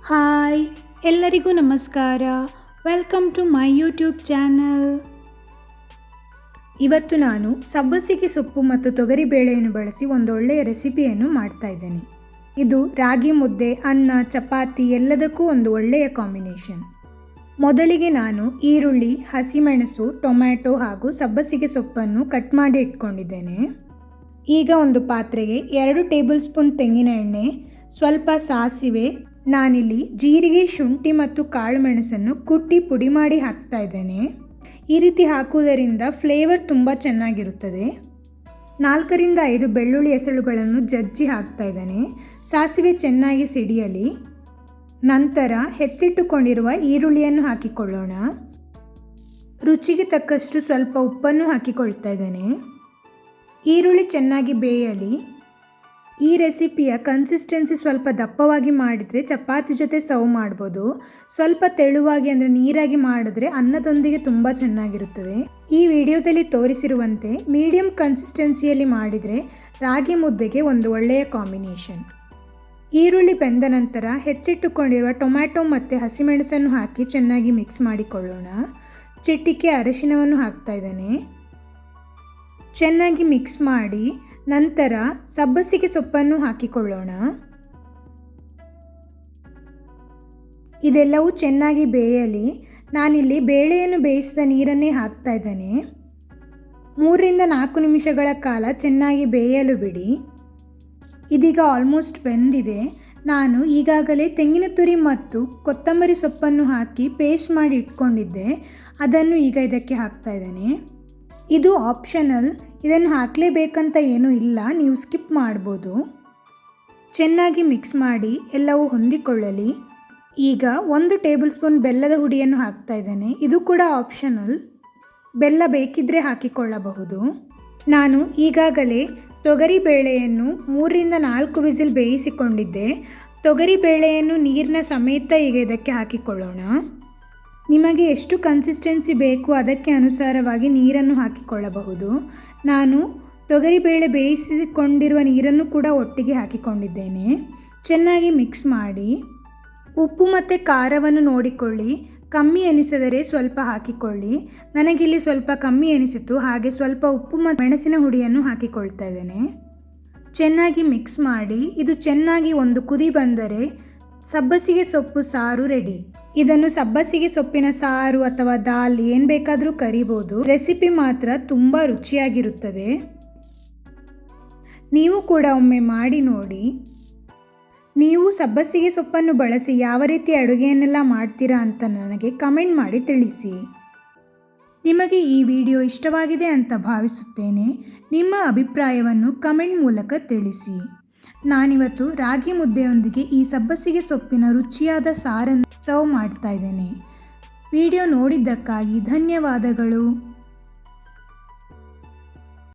Hi ಎಲ್ಲರಿಗೂ ನಮಸ್ಕಾರ. Welcome to my YouTube channel. ಇವತ್ತು ನಾನು ಸಬ್ಬಸಿಗೆ ಸೊಪ್ಪು ಮತ್ತು ತೊಗರಿಬೇಳೆಯನ್ನು ಬಳಸಿ ಒಂದೊಳ್ಳೆಯ ರೆಸಿಪಿಯನ್ನು ಮಾಡ್ತಾ ಇದ್ದೇನೆ. ಇದು ರಾಗಿ ಮುದ್ದೆ, ಅನ್ನ, ಚಪಾತಿ ಎಲ್ಲದಕ್ಕೂ ಒಂದು ಒಳ್ಳೆಯ ಕಾಂಬಿನೇಷನ್. ಮೊದಲಿಗೆ ನಾನು ಈರುಳ್ಳಿ, ಹಸಿಮೆಣಸು, ಟೊಮ್ಯಾಟೊ ಹಾಗೂ ಸಬ್ಬಸಿಗೆ ಸೊಪ್ಪನ್ನು ಕಟ್ ಮಾಡಿ ಇಟ್ಕೊಂಡಿದ್ದೇನೆ. ಈಗ ಒಂದು ಪಾತ್ರೆಗೆ 2 ಟೇಬಲ್ ಸ್ಪೂನ್ ತೆಂಗಿನ ಎಣ್ಣೆ, ಸ್ವಲ್ಪ ಸಾಸಿವೆ, ನಾನಿಲ್ಲಿ ಜೀರಿಗೆ, ಶುಂಠಿ ಮತ್ತು ಕಾಳು ಮೆಣಸನ್ನು ಕುಟ್ಟಿ ಪುಡಿ ಮಾಡಿ ಹಾಕ್ತಾ ಇದ್ದೇನೆ. ಈ ರೀತಿ ಹಾಕುವುದರಿಂದ ಫ್ಲೇವರ್ ತುಂಬ ಚೆನ್ನಾಗಿರುತ್ತದೆ. 4ರಿಂದ 5 ಬೆಳ್ಳುಳ್ಳಿ ಎಸಳುಗಳನ್ನು ಜಜ್ಜಿ ಹಾಕ್ತಾ ಇದ್ದೇನೆ. ಸಾಸಿವೆ ಚೆನ್ನಾಗಿ ಸಿಡಿಯಲಿ. ನಂತರ ಹೆಚ್ಚಿಟ್ಟುಕೊಂಡಿರುವ ಈರುಳ್ಳಿಯನ್ನು ಹಾಕಿಕೊಳ್ಳೋಣ. ರುಚಿಗೆ ತಕ್ಕಷ್ಟು ಸ್ವಲ್ಪ ಉಪ್ಪನ್ನು ಹಾಕಿಕೊಳ್ತಾ ಇದ್ದೇನೆ. ಈರುಳ್ಳಿ ಚೆನ್ನಾಗಿ ಬೇಯಲಿ. ಈ ರೆಸಿಪಿಯ ಕನ್ಸಿಸ್ಟೆನ್ಸಿ ಸ್ವಲ್ಪ ದಪ್ಪವಾಗಿ ಮಾಡಿದರೆ ಚಪಾತಿ ಜೊತೆ ಸರ್ವ್ ಮಾಡ್ಬೋದು. ಸ್ವಲ್ಪ ತೆಳುವಾಗಿ ಅಂದರೆ ನೀರಾಗಿ ಮಾಡಿದ್ರೆ ಅನ್ನದೊಂದಿಗೆ ತುಂಬ ಚೆನ್ನಾಗಿರುತ್ತದೆ. ಈ ವಿಡಿಯೋದಲ್ಲಿ ತೋರಿಸಿರುವಂತೆ ಮೀಡಿಯಂ ಕನ್ಸಿಸ್ಟೆನ್ಸಿಯಲ್ಲಿ ಮಾಡಿದರೆ ರಾಗಿ ಮುದ್ದೆಗೆ ಒಂದು ಒಳ್ಳೆಯ ಕಾಂಬಿನೇಷನ್. ಈರುಳ್ಳಿ ಬೆಂದ ನಂತರ ಹೆಚ್ಚಿಟ್ಟುಕೊಂಡಿರುವ ಟೊಮ್ಯಾಟೊ ಮತ್ತು ಹಸಿಮೆಣಸನ್ನು ಹಾಕಿ ಚೆನ್ನಾಗಿ ಮಿಕ್ಸ್ ಮಾಡಿಕೊಳ್ಳೋಣ. ಚಿಟಿಕೆ ಅರಿಶಿನವನ್ನು ಹಾಕ್ತಾ ಇದ್ದೇನೆ. ಚೆನ್ನಾಗಿ ಮಿಕ್ಸ್ ಮಾಡಿ ನಂತರ ಸಬ್ಬಸಿಗೆ ಸೊಪ್ಪನ್ನು ಹಾಕಿಕೊಳ್ಳೋಣ. ಇದೆಲ್ಲವೂ ಚೆನ್ನಾಗಿ ಬೇಯಲಿ. ನಾನಿಲ್ಲಿ ಬೇಳೆಯನ್ನು ಬೇಯಿಸಿದ ನೀರನ್ನೇ ಹಾಕ್ತಾ ಇದ್ದೇನೆ. 3ರಿಂದ 4 ನಿಮಿಷಗಳ ಕಾಲ ಚೆನ್ನಾಗಿ ಬೇಯಲು ಬಿಡಿ. ಇದೀಗ ಆಲ್ಮೋಸ್ಟ್ ಬೆಂದಿದೆ. ನಾನು ಈಗಾಗಲೇ ತೆಂಗಿನ ತುರಿ ಮತ್ತು ಕೊತ್ತಂಬರಿ ಸೊಪ್ಪನ್ನು ಹಾಕಿ ಪೇಸ್ಟ್ ಮಾಡಿ ಇಟ್ಕೊಂಡಿದ್ದೆ. ಅದನ್ನು ಈಗ ಇದಕ್ಕೆ ಹಾಕ್ತಾ ಇದ್ದೇನೆ. ಇದು ಆಪ್ಷನಲ್, ಇದನ್ನು ಹಾಕಲೇಬೇಕಂತ ಏನೂ ಇಲ್ಲ, ನೀವು ಸ್ಕಿಪ್ ಮಾಡ್ಬೋದು. ಚೆನ್ನಾಗಿ ಮಿಕ್ಸ್ ಮಾಡಿ ಎಲ್ಲವೂ ಹೊಂದಿಕೊಳ್ಳಲಿ. ಈಗ 1 ಟೇಬಲ್ ಸ್ಪೂನ್ ಬೆಲ್ಲದ ಹುಡಿಯನ್ನು ಹಾಕ್ತಾ ಇದ್ದೇನೆ. ಇದು ಕೂಡ ಆಪ್ಷನಲ್, ಬೆಲ್ಲ ಬೇಕಿದ್ದರೆ ಹಾಕಿಕೊಳ್ಳಬಹುದು. ನಾನು ಈಗಾಗಲೇ ತೊಗರಿಬೇಳೆಯನ್ನು 3ರಿಂದ 4 ವಿಸಿಲ್ ಬೇಯಿಸಿಕೊಂಡಿದ್ದೆ. ತೊಗರಿಬೇಳೆಯನ್ನು ನೀರಿನ ಸಮೇತ ಈಗ ಇದಕ್ಕೆ ಹಾಕಿಕೊಳ್ಳೋಣ. ನಿಮಗೆ ಎಷ್ಟು ಕನ್ಸಿಸ್ಟೆನ್ಸಿ ಬೇಕು ಅದಕ್ಕೆ ಅನುಸಾರವಾಗಿ ನೀರನ್ನು ಹಾಕಿಕೊಳ್ಳಬಹುದು. ನಾನು ತೊಗರಿಬೇಳೆ ಬೇಯಿಸಿಕೊಂಡಿರುವ ನೀರನ್ನು ಕೂಡ ಒಟ್ಟಿಗೆ ಹಾಕಿಕೊಂಡಿದ್ದೇನೆ. ಚೆನ್ನಾಗಿ ಮಿಕ್ಸ್ ಮಾಡಿ. ಉಪ್ಪು ಮತ್ತು ಖಾರವನ್ನು ನೋಡಿಕೊಳ್ಳಿ. ಕಮ್ಮಿ ಎನಿಸಿದರೆ ಸ್ವಲ್ಪ ಹಾಕಿಕೊಳ್ಳಿ. ನನಗಿಲ್ಲಿ ಸ್ವಲ್ಪ ಕಮ್ಮಿ ಎನಿಸಿತು, ಹಾಗೆ ಸ್ವಲ್ಪ ಉಪ್ಪು ಮತ್ತು ಮೆಣಸಿನ ಹುಡಿಯನ್ನು ಹಾಕಿಕೊಳ್ತಾ ಇದ್ದೇನೆ. ಚೆನ್ನಾಗಿ ಮಿಕ್ಸ್ ಮಾಡಿ. ಇದು ಚೆನ್ನಾಗಿ ಒಂದು ಕುದಿ ಬಂದರೆ ಸಬ್ಬಸಿಗೆ ಸೊಪ್ಪು ಸಾರು ರೆಡಿ. ಇದನ್ನು ಸಬ್ಬಸಿಗೆ ಸೊಪ್ಪಿನ ಸಾರು ಅಥವಾ ದಾಲ್ ಏನು ಬೇಕಾದರೂ ಕರಿಬೋದು. ರೆಸಿಪಿ ಮಾತ್ರ ತುಂಬ ರುಚಿಯಾಗಿರುತ್ತದೆ. ನೀವು ಕೂಡ ಒಮ್ಮೆ ಮಾಡಿ ನೋಡಿ. ನೀವು ಸಬ್ಬಸಿಗೆ ಸೊಪ್ಪನ್ನು ಬಳಸಿ ಯಾವ ರೀತಿ ಅಡುಗೆಯನ್ನೆಲ್ಲ ಮಾಡ್ತೀರಾ ಅಂತ ನನಗೆ ಕಮೆಂಟ್ ಮಾಡಿ ತಿಳಿಸಿ. ನಿಮಗೆ ಈ ವಿಡಿಯೋ ಇಷ್ಟವಾಗಿದೆ ಅಂತ ಭಾವಿಸುತ್ತೇನೆ. ನಿಮ್ಮ ಅಭಿಪ್ರಾಯವನ್ನು ಕಮೆಂಟ್ ಮೂಲಕ ತಿಳಿಸಿ. ನಾನಿವತ್ತು ರಾಗಿ ಮುದ್ದೆಯೊಂದಿಗೆ ಈ ಸಬ್ಬಸಿಗೆ ಸೊಪ್ಪಿನ ರುಚಿಯಾದ ಸಾರನ್ನು ಸರ್ವ್ ಮಾಡ್ತಾ ಇದ್ದೇನೆ. ವಿಡಿಯೋ ನೋಡಿದ್ದಕ್ಕಾಗಿ ಧನ್ಯವಾದಗಳು.